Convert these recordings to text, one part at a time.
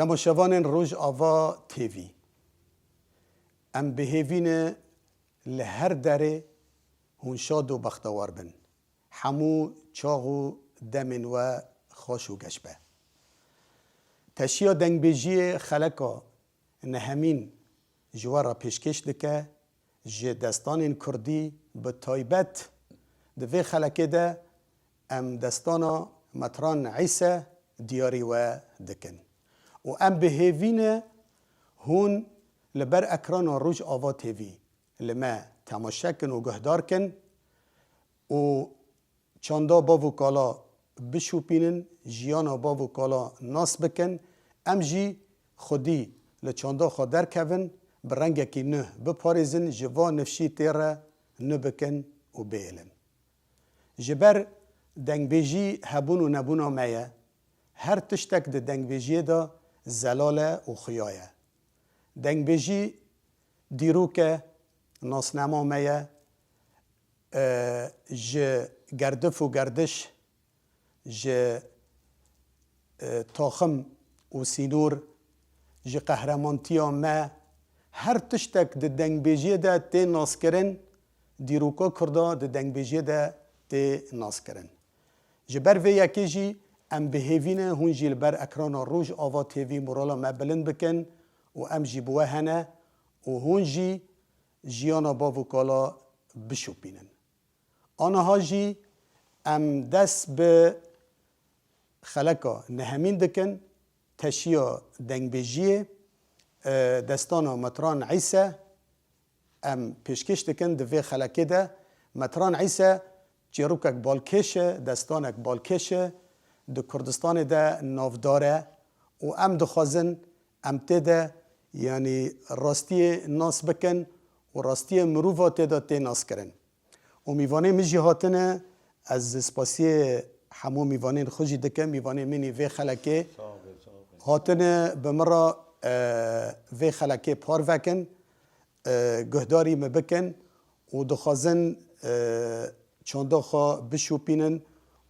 تماشاوان روز آوا تیوی ام بهیوین لهر دره هون شاد و بختوار بن همو چاغو دمن و خوش و گشبه تشیا دنگ بیجی خلقا نهمین جوارا پیشکش دکه جه دستان کردی به تایبت دوی خلقه ده ام دستانا مطران عیسی دیاری و دکن و ام بهیوین هون لبر اکران روز آوا تیوی لما تماشا کن و گهدار کن و چاندا باو کالا بشوپینن جیانا باو کالا ناس بکن ام جی خودی لچاندا خود در کون برنگه کی نه بپارزن جوا نفشی تیره نه بکن و بیلن جبر دنگ بیجی هبون و نبون آمایه هر تشتک ده دنگ بیجی دا زلاله و خیایه دنگ بیجی دیروکه ناسنما مایه جه گردف و گردش جه تاخم و سینور جه قهرمانتیا ما هر تشتک ده دنگ بیجی ده تی ناس کرن دیروکا کرده ده دنگ بیجی ده تی ناس کرن جه بر وی یکی جی ام بهیوینه هون جی لبر اکران روز آوا تیوی مورالا ما بلند بکن و ام جی بوه هنه و هون جی جیانا باو کالا بشوپینن آنها جی ام دست به خلقا نهمین دکن تشیا دنگ بیجیه دستانا مطران عیسی ام پیشکش دکن دوی خلقه ده مطران عیسی جیروکک بالکشه دستانک بالکشه ده کردستان ده نافداره و ام دخوازن ام تده یعنی راستی ناس بکن و راستی مروفات دا تی ناس کرن و میوانه مجی هاتنه از سپاسی همو میوانه خوشی دکن میوانه منی وی خلقه هاتنه بمرا وی خلقه پار وکن گهداری مبکن و دخوازن چاندا خوا بشوپینن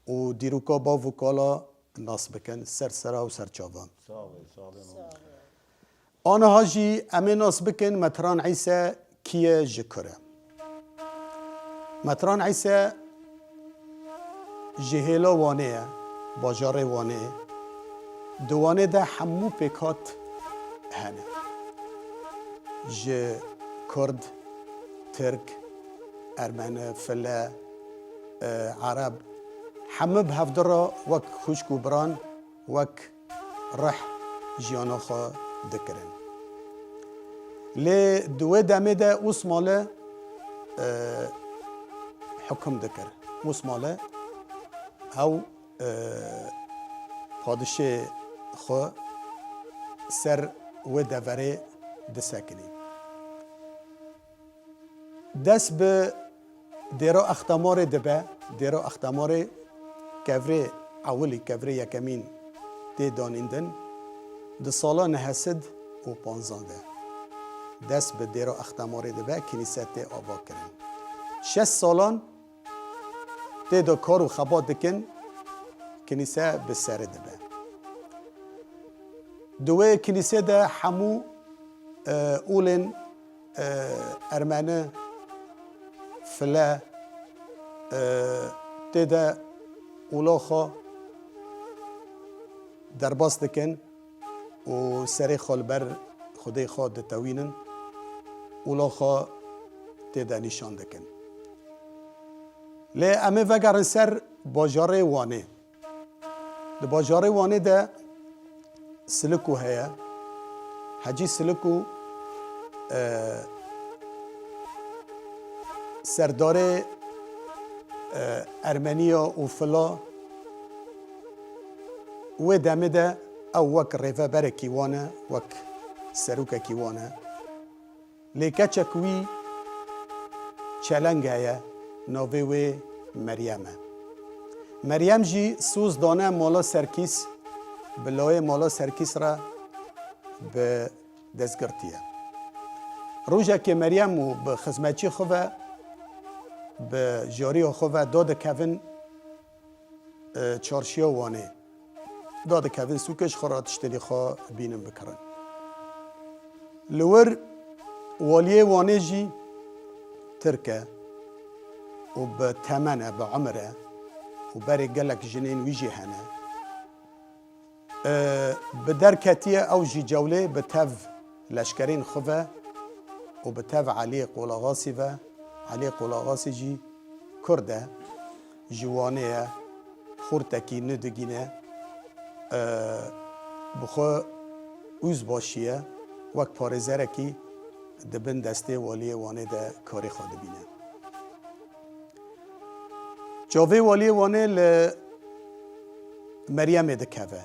و دیروکا باو کالا ناس بکن سر سرا و سر چاوان آنها جی امه ناس بکن مطران عیسی کیه جکره مطران عیسی جهیلا وانه باجار وانه دوانه ده همو پیکات هنه جه کرد ترک ارمنه فله عرب همه به هفدرا وک خوشک و بران وک رح جیانا خواه دکرن لی دوه دمه ده اوسماله حکم دکر اوسماله او پادشه خواه سر و دوره دسکنی دست به دیرا اختمار دبه دیرا اختمار کفره اولی کفره یکمین تی دانیندن ده سالا نهسد و پانزانده دست به دیرا اختمار دبه کنیسه تی آبا کرن 6 سالان تی دا کار و خبات دکن کنیسه به سر دبه دوه کنیسه ده همو اولن ارمنه فله تی ده اولا خواه درباس دکن و سر خالبر خدای خواه دتوینن اولا خواه تی ده نشان دکن لی امه وگرن سر باجار وانه ده باجار وانه ده سلکو هیا حجی سلکو سردار ارمنیا و فلا و دمه ده او وک ریفه بره کیوانه وک سروک کیوانه لیکه چکوی چلنگ هیا ناوه و مریمه مریم جی سوز دانه مالا سرکیس بلای مالا سرکیس را به دستگرتیه روزه که مریم و به خدمتچی خواه به جاری خواه داد کون چارشیا وانه داد کهون سوکش خورا تشتری خوا بینم بکرن لور والیه وانه جی ترکه و به تمنه به عمره و بری گلک جنین ویجی هنه به درکتیه او جی جوله به تف لشکرین خواه و به تف علی قولاغاسی و علی قولاغاسی جی کرده جوانه خورتکی ندگینه بخوا اوز باشیه وک پارزرکی دبن دسته والی وانه ده کاری خواد بینه جاوه والی وانه مریم ده کهوه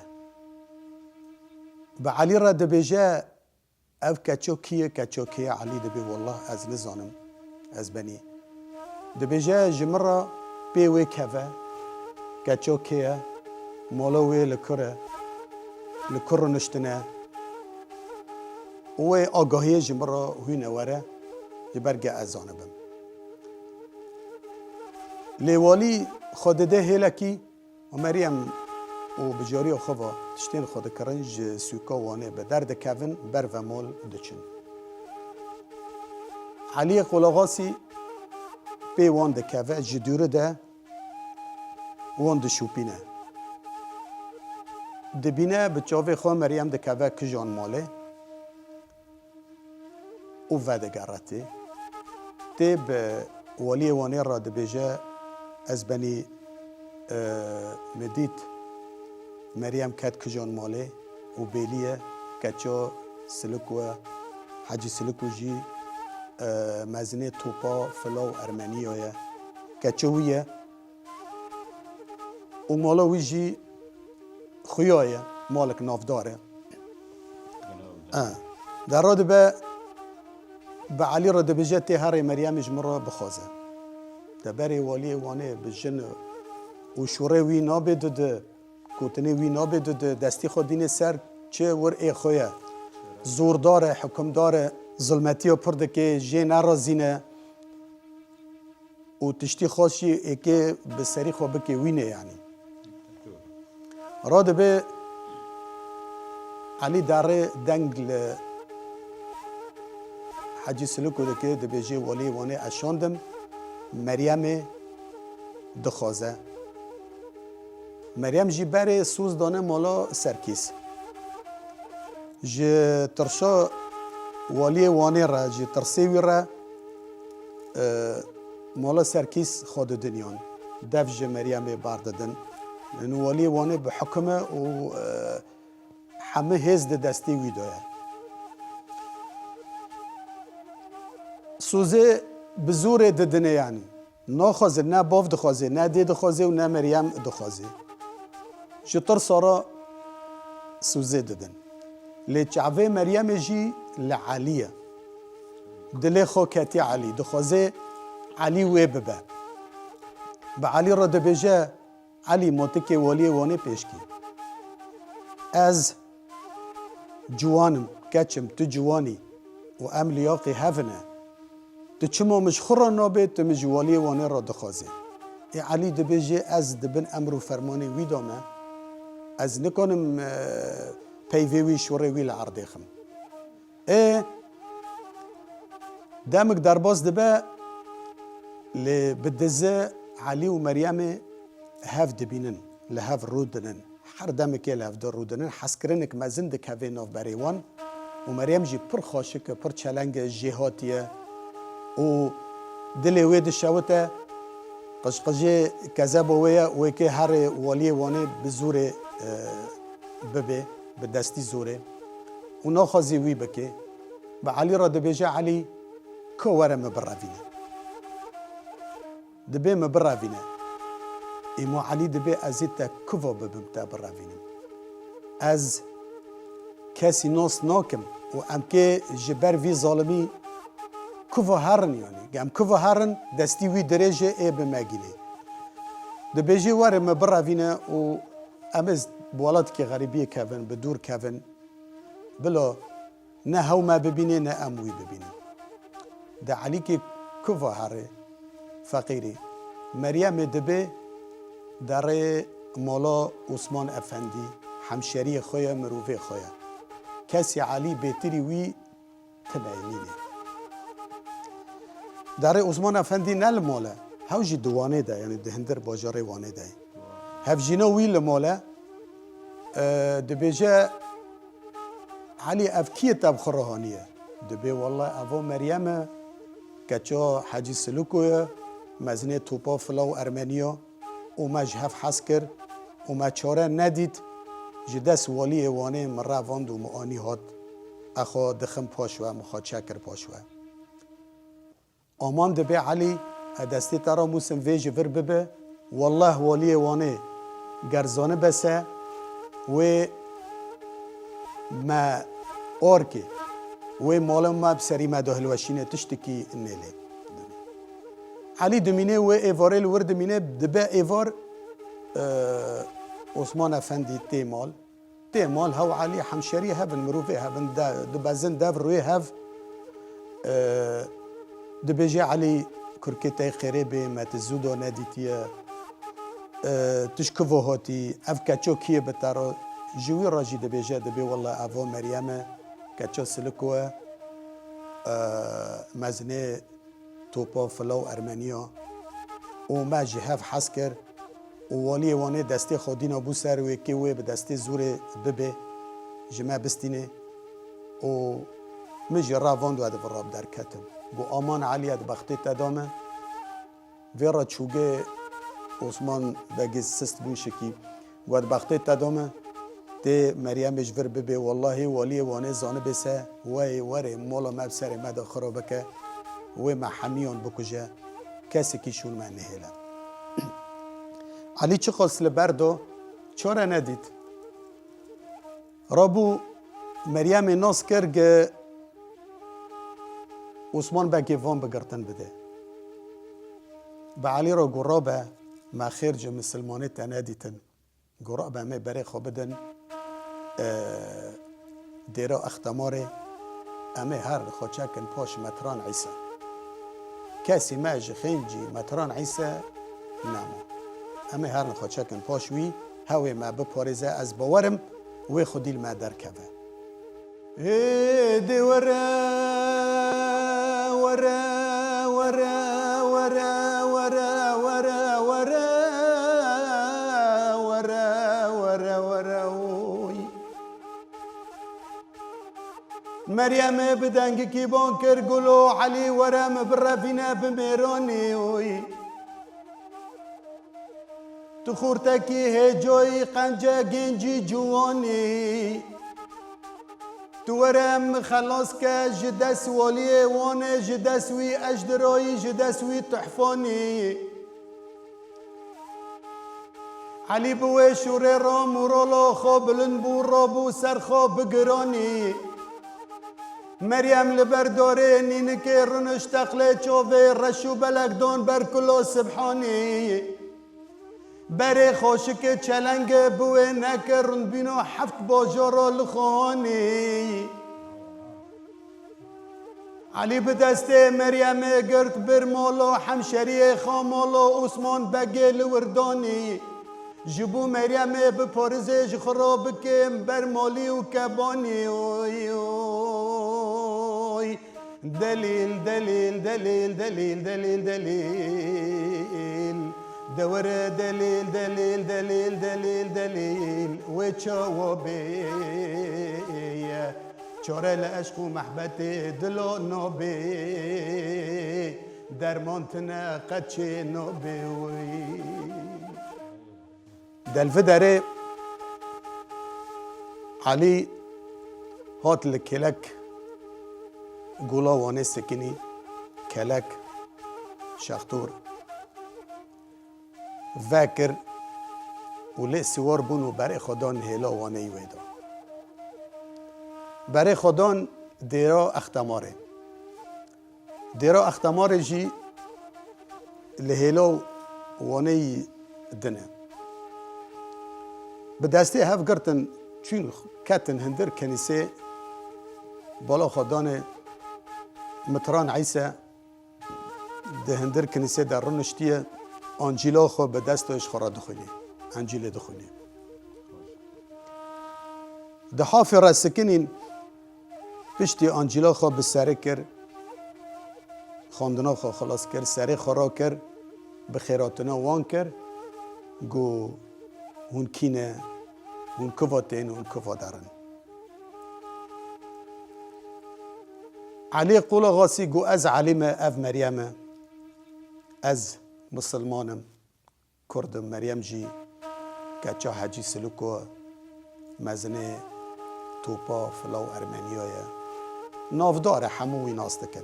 به علی را دبیجه او کچو کیه علی دبی والله از نزانم از بنی دبیجه جمره بیوه کهوه کچو کیه مالوه لکره نشتنه و آگاهی جمره هوی نوره جبرگه ازانه بم لیوالی خود ده هلکی و مریم و بجاری خواه تشتین خود کرنج سوکا وانه به درد کون بر و مال دچن علی قولاغاسی به وان ده کوه جدوره ده وان ده شوپینه دبینه به چاوه خواه مریم ده کوه کجان ماله او وده گرته ده به والی وانه را ده بیجه از بنی مدید مریم کت کجان ماله و بیلیه کچا سلکو حجی سلکو جی مزنه توپا فلاو ارمنیایه کچویه و مالا وی جی خویایه مالک نافداره در راد به علی را دبجه تی هر مریم جمرا بخوازه دبری والی وانه بجن و شوره وی نابده کوتنی وی نابده دستی خود دین سر چه ور ای خویه زوردار حکمدار ظلمتی و پرده که جه نرازینه و تشتی خوشی ای که به سری خواه بکی وینه یعنی راده به علی داره دنگ حجی سلوکو ده که ده بیجه والی وانه اشاندم مریم دخوازه مریم جی بره سوز دانه مالا سرکیس جی ترشا والی وانه را جی ترسیوی را مالا سرکیس خود دنیان دف جی مریم بارددن لأنه والی وانه به حکمه و همه هز ده دستی وی دایه سوزه بزور ددنه یعنی ناخوازه نه باف دخوازه نه دی دخوازه و نه مریم دخوازه شطر سارا سوزه ددن لچعوه مریم جی لعالیه دل خو کتی علی دخوازه علی وی ببه به علی را دبیجه علی موتک والی وانه پیش کی از جوانم کچم تو جوانی و ام لیاقی هفنه تو چما مش خورا نابه تو مش والی وانه را دخوازه ای علی دبیجه از دبن امر و فرمانی وی دامه از نکنم پیوی شوره وی لعرده خم دامک درباز دبه لبدزه علی و مریم هف دبینن لهف رودنن هر دامک لهف در رودنن حس کرنک مزن دک هفه ناف بریوان و مریم جی پر خاشک پر چلنگ جهاتیه و دل وید شوته قشقجه کذب ویا و که هر والی وانه بزور ببه به دستی زوره و ناخذی وی بکه به علی را دبیجه علی که وره مبروینه دبی مبروینه ایمو علی دبی ازیتا کوا ببم تا بروینم از کسی ناس ناکم و ام که جبر وی ظالمی کوا هرن یعنی گم کوا هرن دستی وی درجه ای بمگینه دبیجه وره مبروینه و امز بولاد که غریبی کهون به دور کهون بلا نه هوما ببینه نه اموی ببینه ده علی که کوا هره فقیری مریم دبه در مالا عثمان افندی همشری خویا مروفه خویا کسی علی بهتری وی تبعینینه داره عثمان افندی نل ماله هاوجی دوانه ده یعنی دهندر باجاره وانه ده هف جینا وی لماله دبیجه علی افکیه تب خراهانیه دبی والله افو مریم کچا حاجی سلوکوه مزنه توپا فلاو ارمنیا و ما جهف حس کرد و ما چاره ندید جدس والی وانه مره واند و معانی هات اخو دخم پاشوه مخواد چکر پاشوه آمان دبی علی دستی ترا موسم ویج ور ببه والله والی وانه گرزانه بسه و ما آرکه و مالم ما بسری ما دهلوشینه تشتکی نیله علی دمینه و ایواره الور دمینه دبه ایوار عثمان افندی تیمال هاو علی حمشری هفن مروفه هفن دبزن دف روی هف دبیجه علی کرکته خیره به متزودو ندیتیه تشکوه هاتی اف کچو کیه بتارا جوی راجی دبیجه دبی والله افو مریمه کچو سلکوه مزنه توپا فلاو ارمنیا و ما جهف حس کرد و والی وانه دسته خودی نبو سر و که به دسته زور ببه جمع بستینه و مجی راواند و اد وراب در کتم گو آمان علی اد بخته تدامه ویرا چوگه عثمان بگی سست بون شکی و اد بخته تدامه ته مریم اجور ببه والله والی وانه زانه بسه وی وره مولا مبسر مدا خرابکه و ما حمیان بکجه کسی که شون من نهیلم علی چه خواست لبردو چاره ندید رابو مریم ناس کرد عثمان بگی وان بگرتن بده با علی را گرابه ما خیرج مسلمانه تندیتن گرابه می بره خوابدن دیرا اختماره امه هر خوچکن پاش متران عیسی کسی ماج خنجی متران عیسی نامو امه هر خوچکن پاشوی هوی ما بپارزه از باورم و خودیل ما در کبه دی ورا ورا ورا ورا ورا ورا ورا ورا ورا ورا مریم بدنگ کی بان کر گلو علی ورم برفینه بمیرانی تو خورتکی هجوی قنجه گنجی جوانی تو ورم خلاص که جدس والی وانه جدسوی اجدرایی جدسوی تحفانی علی بوی شوره را مورالا خوابلن بو رابو سرخواب بگرانی مریم لبرداره نینکه رنش تقله چوه رشو بلکدان بر کلا سبحانی بره خوشک چلنگ بوه نکرن بینو هفت باجارا لخوانی علی به دست مریم گرد بر مالا همشری خامالا عثمان بگل وردانی جبو مریم بپارزش خراب کم بر مالی و کبانی اوی اوی دلیل دلیل دلیل دلیل دلیل دلیل دور دلیل دلیل دلیل دلیل دلیل و چوابی چاره لعشق و محبت دلو نوبی درمانتنا قدچه نوبی دلفه داره علی هات لکلک گولا وانه سکنی کلک شختور وکر ولی سوار بونو برای خودان هیلا وانه ویدا برای خودان دیرا اختماره دیرا اختماره جی لهیلا وانه دنه به دسته هف گرتن چون کتن هندر کنیسه بالا خودان متران عیسی ده هندر کنیسه در رنشتیه انجیلا خو به دستش خورا دخونی انجیل دخونی ده حافی را سکنین پشتی آنجیلا خواه به سره کر خواندنا خواه خلاص کر سره خورا کر به خیراتنا وان کر گو هون کینه هون کفاتین هون کفا دارن علی قول غاسی گو از علیم اف مریم از مسلمانم کردم مریم جی کچا حجی سلوکو مزنه توپا فلاو ارمنیای نافدار هموی ناستکن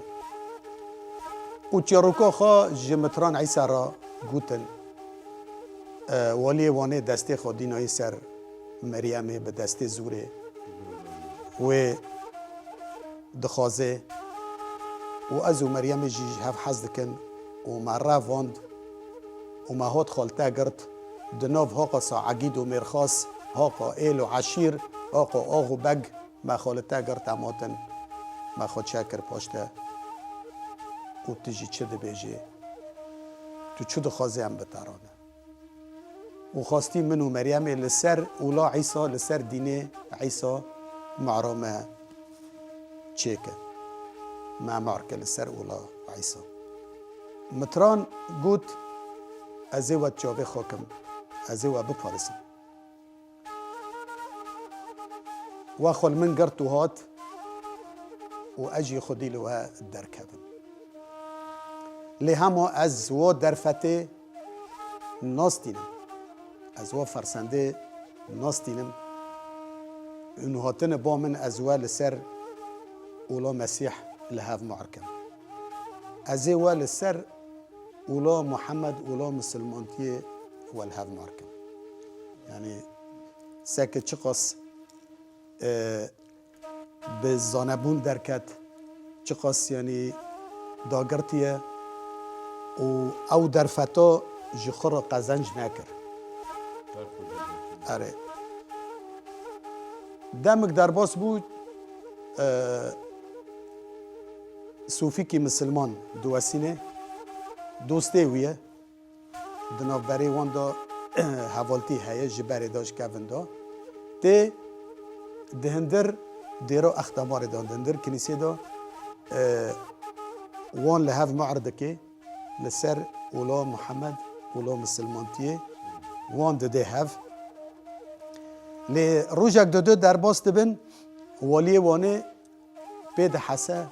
و چروکا خوا جمتران عیسی را گوتن ولی وانه دسته خودینای سر مریم به دسته زوره و دخوازه و از و مریم جی هف حز دکن و مره واند و مهات خالته گرد دناف هاقا ساعگید و مرخاص هاقا ایل و عشیر هاقا آغ و بگ ما خالته گرد اماتن ما خود شکر پاشته و تجی چه ده بیجه تو چه دخوازه هم بترانه و خواستی من و مریم لسر اولا عیسی لسر دینه عیسی معرامه چیکه ما معرکه لسر اولا عیسی متران گوت ازی و جاوه خاکم ازی و بپارسم و خل من گرتو هات و اجی خودی لوها درکبم لی همه از و درفته ناستینم از و فرسنده ناستینم اونو هاتن با من از و لسر اولا مسیح لهاف معرکم ازی و لسر اولا محمد اولا مسلمانتی والهاف معركم يعني ساكت شقص بالزانبون دركت شقص يعني داگرتيه و او درفتا جخور قزنج نكر اره دمك درباس بود صوفی کی مسلمان دوسینه دوسته ویه دنابری واندا حوالتی هیه جبری داشت کوندا ده دهندر دیرو اختمار دهندر کنیسه دا وان لحف معرضه که لسر اولا محمد اولا مسلمانتیه وان ده هف لی روژک دو در باس دبن والی وانه بید حسه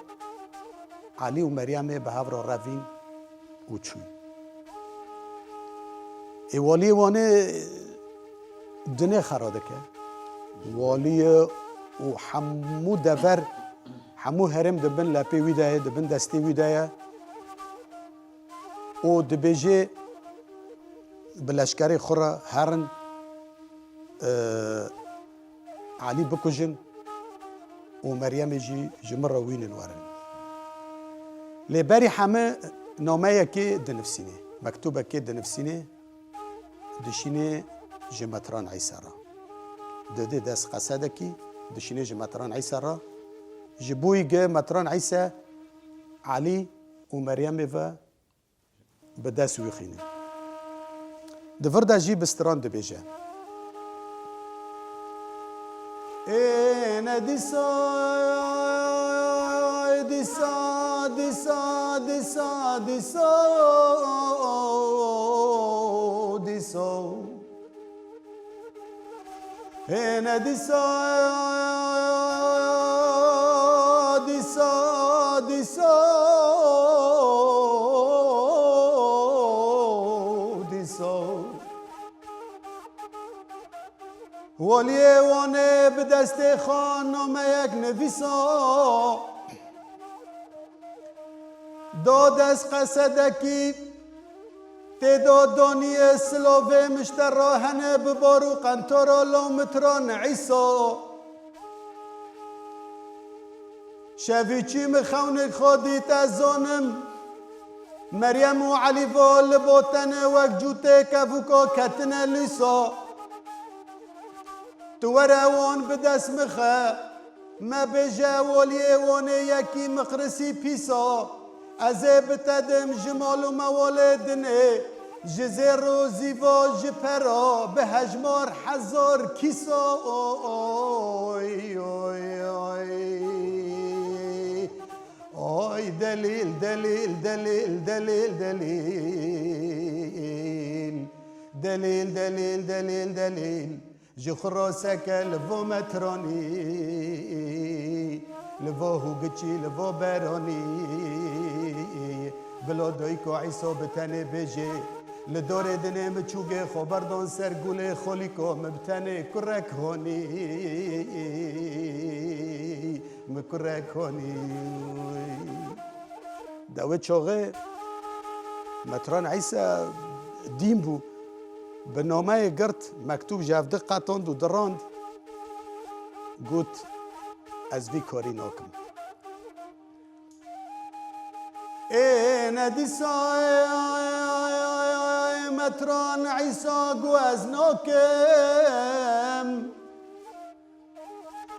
علی و مریم به هفرا روین و چوی ای والی وانه دنیا خراده که والی و حمو دفر حمو هرم دبن لپی ویدایه دبن دستی ویدایه و دبیجه بلشکری خورا هرن علی بکجن و مریم جی جمر وینن ورن لبری همه نامه که دنفسینه مکتوبه که دنفسینه دشینه جمتران عیسی را دده دست قصده کی دشینه جمتران عیسی را جبوی گه متران عیسی علی و مریم و به دست ویخینه دفرده جی بستران دبیجه این دیسا دیسا دیسا دیسا دیسا دیسا این دیسا دیسا دیسا دیسا ولی وانه به دست خانم یک نویسا داد از قصدکی تعداد دانی اسلاوه مشتراهنه ببارو قنطارا لامتران عیسا شوی چی مخونک خودیت از زانم مریم و علی وال باتنه وک جوته کفوکا کتنه لیسا تو وروان به دست مخه ما بجه والی وانه یکی مقرسی پیسا از بتدم جمال و موالدنه جزی روزی و جپرا به هجمار هزار کیسا اوی اوی اوی اوی دلیل دلیل دلیل دلیل دلیل دلیل دلیل دلیل دلیل جخراسك لفو متراني لفو هوگچی لفو براني بلا دایکو عیسا بتنه بجه لدور دنه مچوگه خبردان سرگوله خالیکو مبتنه کرک هانی مکرک هانی دوه چاغه متران عیسا دین بو به نامه گرت مکتوب جفده قطاند و دراند گوت از وی کاری ناکم ای ندیسا متران عیسا گو از ناکم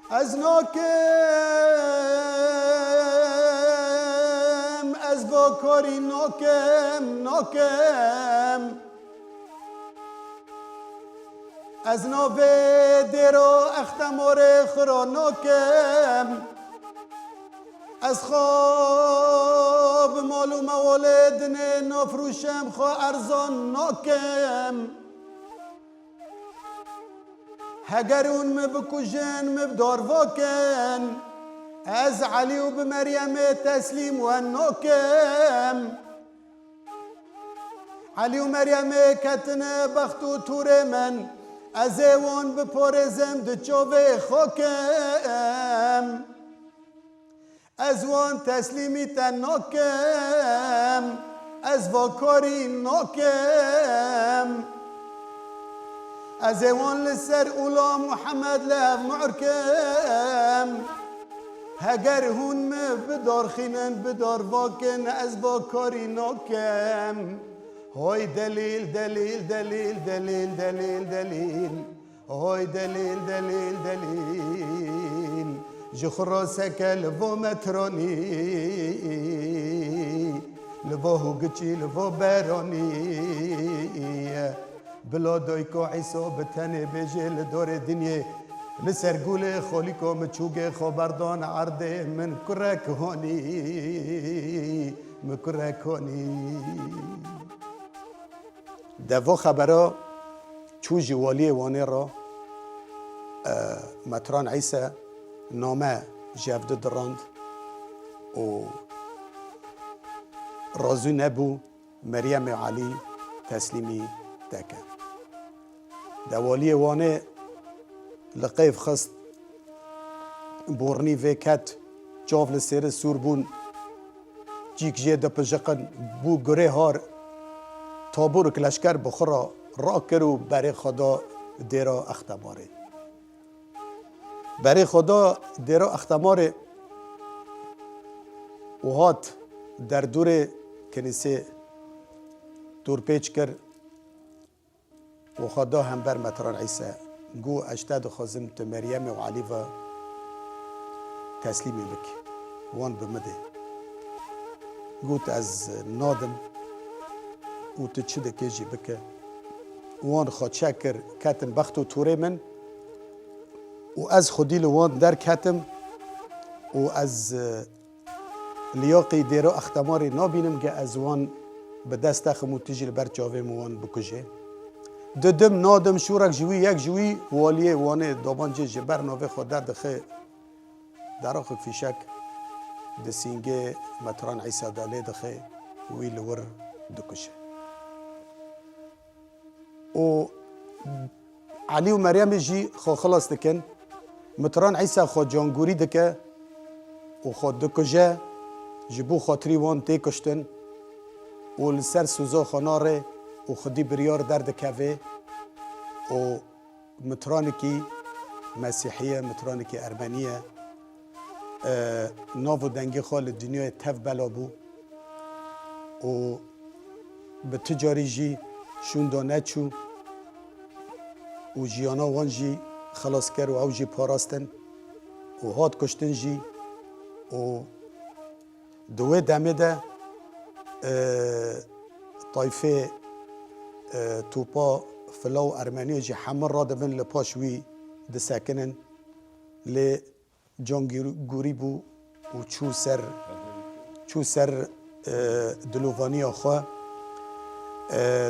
از ناکم از با کاری ناکم از نوه دیرو اختمار خراناکم از خواب معلوم والدن نفروشم خواه ارزان ناکم هگر اون مبکوژن مبدار واکن از علی و به مریم تسلیم و ناکم علی و مریم کتن بخت و تور من از ایوان بپارزم دچاوه خاکم از وان تسلیمی تن ناکم از واکاری ناکم از ایوان لسر اولا محمد له معرکم هگر هون بدار خینن بدار واکن از واکاری ناکم هاي دليل دليل دليل دليل دليل دليل هاي دليل دليل دليل جخراسك لفو متراني لفو هوگچی لفو براني بلا دایکو عیسا بتنه بجه لدور دنیا لسرگول خالیکو مچوگه خبردان عرده من کرک هانی مکرک هانی دوا خبرها چو جوالی وانه را متران عیسی نامه جفده دراند و رازو نبو مریم علی تسلیمی دکه دوالی وانه لقیف خست بورنی وکت جاو لسیر سور بون جیک جه دپجقن بو گره هار تابور کلشکر بخورا را کرو برای خدا دیرا اختماره برای خدا دیرا اختماره و هات در دور کنیسه دور پیچ کرد و خدا هم بر متران عیسی گو اشتاد خازم تو مریم و علی و تسلیمی بک وان بمده گوت از نادم و تو چه دکیجی بکه وان خواد شکر کتم بخت و توره من و از خودی لوان در کتم و از لیاقی دیرو اختماری نابینم که از وان به دست خمو تجیل بر چاوه موان بکجه ددم نادم شورک جوی یک جوی والیه وانه دابانجه جبر ناوه خود در دخه در آخه فیشک دسینگه متران عیسی داله دخه وی لور دکشه و علی و مریم جی خو خلاص دکن متران عیسی خو جانگوری دکه و خود دکجه جبو خاطری وان تی کشتن و لسر سوزا خاناره و خودی بریار درد کهوه و مترانکی مسیحیه مترانکی ارمنیه ناو دنگی خال دنیای تف بلا بو و به تجاری جی شوندا نچو و جیانا وان جی خلاص کر و او جی پاراستن و هات کشتن جی و دوه دمه ده طایفه توپا فلاو ارمنی جی حمر را دبن لپاشوی دسکنن لی جان گوری بو و چو سر دلووانی آخوا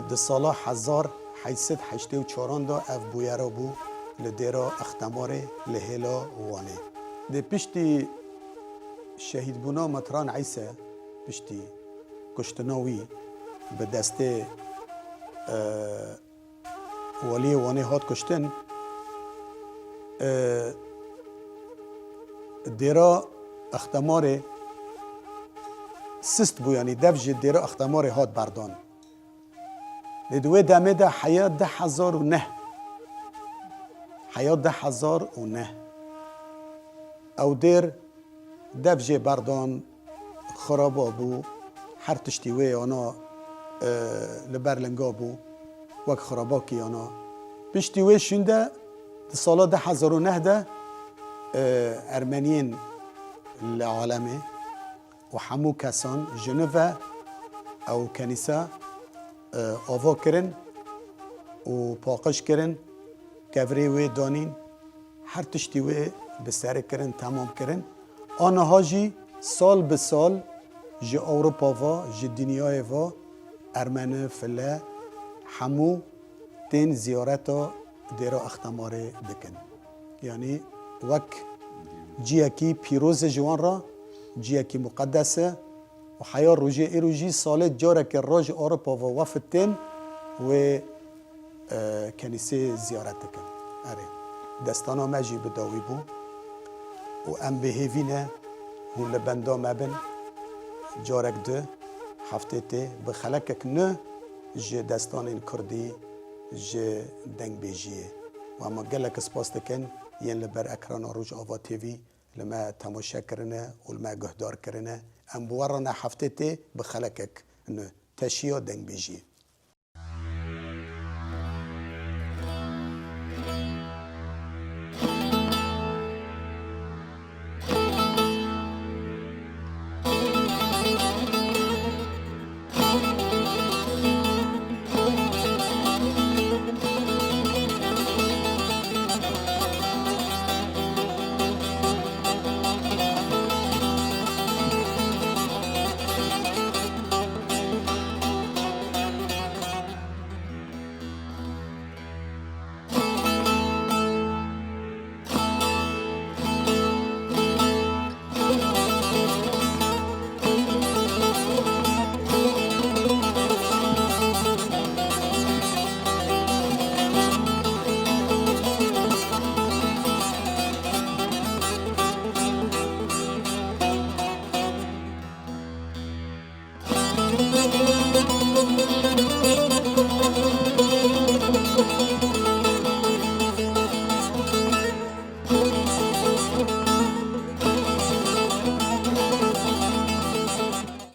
ده سالا 1884 دا اف بویرا بو لدیرا اختماره لهلا وانه ده پشتی شهید بونا مطران عیسی پشتی کشتناوی به دسته ولی وانه هات کشتن دیرا اختماره سست بو یعنی دفج دیرا اختماره هات بردان لدوه دمه ده حیات 10,009 حیات 10,009 او دیر دفج بردان خرابا بو هر تشتیوه آنا لبرلنگا بو وک خرابا کی آنا پشتیوه شنده سالا 10,009 ده ارمنیین لعالمه و همو کسان جنوه او کنیسه آوا کرن و پاقش کرن کوری وی دانین هر تشتی وی بسر کرن تمام کرن آنها جی سال به سال جی اوروپا و جی دنیای و ارمنه فله همو تین زیارتا دیرا اختماره بکن یعنی وک جیاکی پیروز جوان را جیاکی مقدسه و حیا روجی ایروجی سال جاره که راج اوروپا و وفتن و کنیسه زیارت کن اره دستانا مجی بداوی بو و ام بهیوینه هون لبندا مبن جارک ده هفته ته بخلکک نه جه دستان این کردی جه دنگ بیجیه و اما گلک سپاس دکن ین لبر اکران روج آوا تیوی لما تماشا کرنه و لما گهدار کرنه ام بورنا هفته ته بخلکک نه تشیه دنگ بیجیه